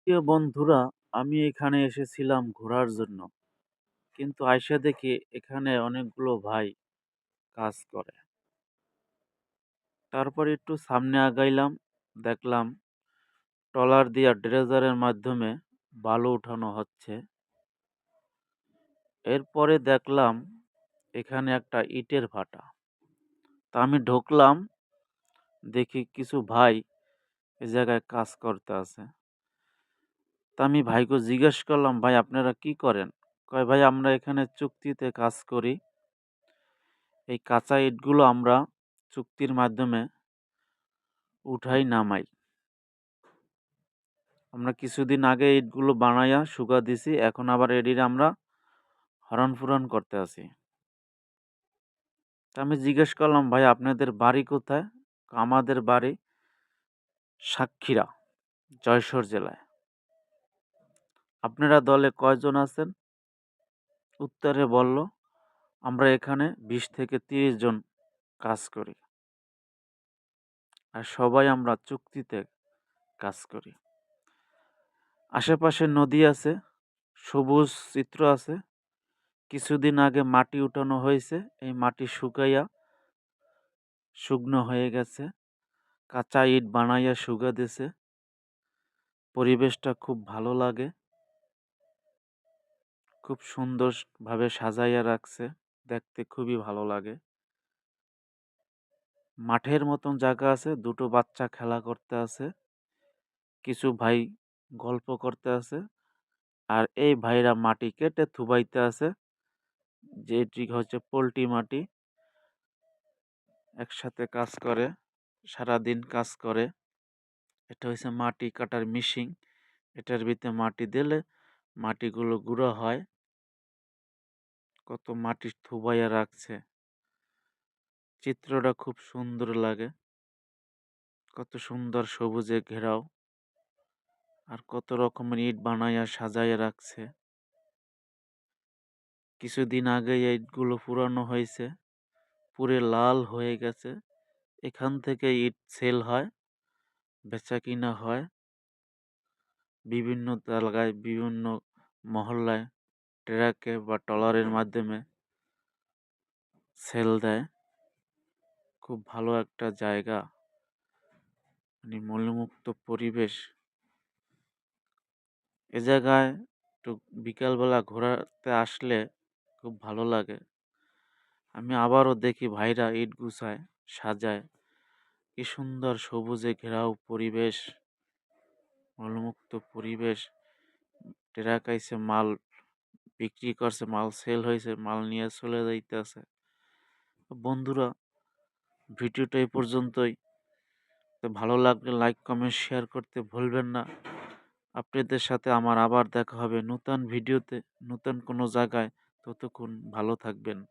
প্রিয় বন্ধুরা, আমি এখানে এসেছিলাম ঘোরার জন্য। কিন্তু আইসা দেখি এখানে অনেকগুলো ভাই কাজ করে। তারপর একটু সামনে আগাইলাম, দেখলাম ট্রলার দিয়া ড্রেজারের মাধ্যমে বালু উঠানো হচ্ছে। এরপরে দেখলাম এখানে একটা ইটের ভাটা। তা আমি ঢুকলাম, দেখি কিছু ভাই এ জায়গায় কাজ করতে আছে। তা আমি ভাইকে জিজ্ঞেস করলাম, "ভাই আপনারা কি করেন?" কয়, "ভাই আমরা এখানে চুক্তিতে কাজ করি। এই কাঁচা ইটগুলো আমরা চুক্তির মাধ্যমে উঠাই নামাই। আমরা কিছুদিন আগে ইটগুলো বানাইয়া শুকা দিছি, এখন আবার এটির আমরা হরণ-পুরণ করতে আছি।" তা আমি জিজ্ঞেস করলাম, "ভাই আপনাদের বাড়ি কোথায়?" "আমাদের বাড়ি সাতক্ষীরা, যশোর জেলায়।" "আপনারা দলে কয়জন আছেন?" উত্তরে বলল, "আমরা এখানে 20 থেকে 30 জন কাজ করি। আর সবাই আমরা চুক্তিতে কাজ করি। আশেপাশে নদী আছে, সবুজ চিত্র আছে। কিছুদিন আগে মাটি উঠানো হয়েছে, এই মাটি শুকাইয়া শুকনো হয়ে গেছে। কাঁচা ইট বানাইয়া শুকা দিছে। পরিবেশটা খুব ভালো লাগে। খুব সুন্দরভাবে সাজাইয়া রাখছে। দেখতে খুবই ভালো লাগে। মাঠের মতন জায়গা আছে, দুটো বাচ্চা খেলা করতে আছে। কিছু ভাই গল্প করতে আছে। আর এই ভাইরা মাটি কেটে থুবাইতে আছে, যেটি হচ্ছে পোল্ট্রি মাটি। একসাথে কাজ করে, সারাদিন কাজ করে। এটা হচ্ছে মাটি কাটার মেশিন। এটার ভিতরে মাটি দিলে মাটিগুলো গুঁড়ো হয়। কত মাটি থুবাইয়া রাখছে। চিত্রটা খুব সুন্দর লাগে। কত সুন্দর সবুজে ঘেরাও। আর কত রকমের ইট বানাইয়া সাজাইয়া রাখছে। কিছুদিন আগে এই ইটগুলো পুরানো হয়েছে, পুরে লাল হয়ে গেছে। এখান থেকে ইট সেল হয়, বেচা কিনা হয়। বিভিন্ন জায়গায়, বিভিন্ন মহল্লায় ট্রাকে বা ট্রলারের মাধ্যমে সেল দেয়। খুব ভালো একটা জায়গা, মানে মলমুক্ত পরিবেশ। এ জায়গায় একটু বিকালবেলা ঘোরাতে আসলে খুব ভালো লাগে। আমি আবারও দেখি ভাইরা ইট গুছায়, সাজায়। কি সুন্দর সবুজে ঘেরাও পরিবেশ, মলমুক্ত পরিবেশ। ট্রাক আইছে, মাল বিক্রি করছে, মাল সেল হয়েছে, মাল নিয়ে চলে যাইতেছে। বন্ধুরা, ভিডিওটা এই পর্যন্তই। তো ভালো লাগলে লাইক, কমেন্ট, শেয়ার করতে ভুলবেন না। আপনাদের সাথে আমার আবার দেখা হবে নতুন ভিডিওতে, নতুন কোনো জায়গায়। ততক্ষণ ভালো থাকবেন।